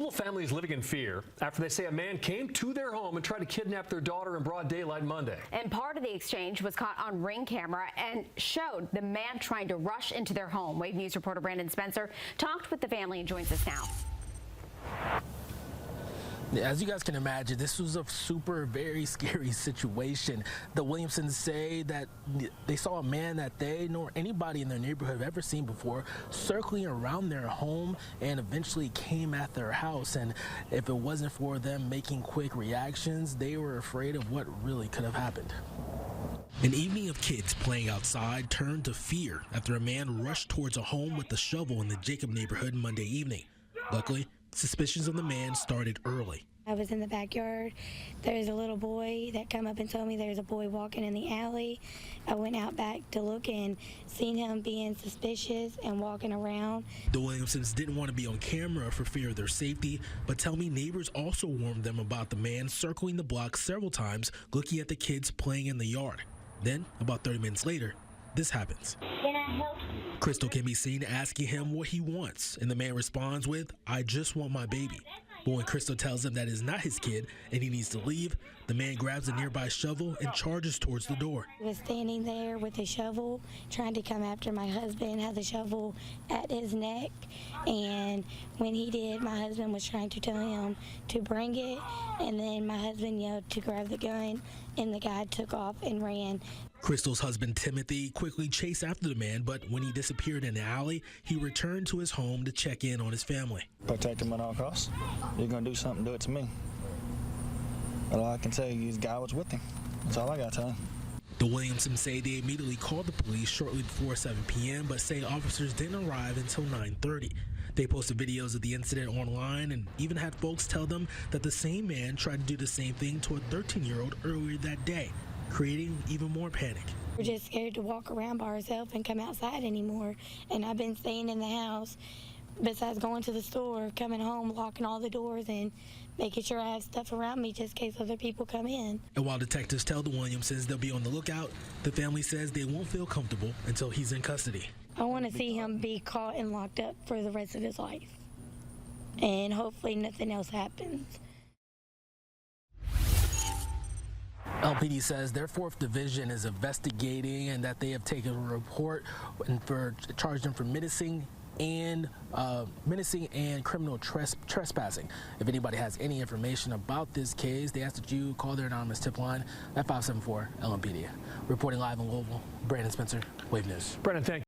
Louisville family is living in fear after they say a man came to their home and tried to kidnap their daughter in broad daylight Monday. And part of the exchange was caught on Ring camera and showed the man trying to rush into their home. Wave News reporter Brandon Spencer talked with the family and joins us now. As you guys can imagine, this was a very scary situation. The Williamsons say that they saw a man that they nor anybody in their neighborhood have ever seen before circling around their home and eventually came at their house. And if it wasn't for them making quick reactions, they were afraid of what really could have happened. An evening of kids playing outside turned to fear after a man rushed towards a home with a shovel in the Jacob neighborhood Monday evening. Luckily, suspicions of the man started early. I was in the backyard. There's a little boy that come up and told me there's a boy walking in the alley. I went out back to look and seen him being suspicious and walking around. The Williamsons didn't want to be on camera for fear of their safety, but tell me neighbors also warned them about the man circling the block several times looking at the kids playing in the yard. Then, about 30 minutes later, this happens. Can I help you? Crystal can be seen asking him what he wants, and the man responds with, "I just want my baby." But when Crystal tells him that is not his kid and he needs to leave, the man grabs a nearby shovel and charges towards the door. He was standing there with a shovel, trying to come after my husband, had the shovel at his neck, and when he did, my husband was trying to tell him to bring it, and then my husband yelled to grab the gun, and the guy took off and ran. Crystal's husband, Timothy, quickly chased after the man, but when he disappeared in the alley, he returned to his home to check in on his family. Protect him at all costs. You're going to do something, do it to me. But all I can say is guy was with him. That's all I got to tell him. The Williamsons say they immediately called the police shortly before 7 p.m., but say officers didn't arrive until 9:30. They posted videos of the incident online and even had folks tell them that the same man tried to do the same thing to a 13-year-old earlier that day, creating even more panic. We're just scared to walk around by ourselves and come outside anymore. And I've been staying in the house, besides going to the store, coming home, locking all the doors and making sure I have stuff around me just in case other people come in. And while detectives tell the Williamsons they'll be on the lookout, the family says they won't feel comfortable until he's in custody. I want to see him be caught and locked up for the rest of his life. And hopefully nothing else happens. LPD says their 4th Division is investigating and that they have taken a report and charged them for menacing and criminal trespassing. If anybody has any information about this case, they ask that you call their anonymous tip line at 574 LMPD. Reporting live in Louisville, Brandon Spencer, Wave News. Brandon, thank you.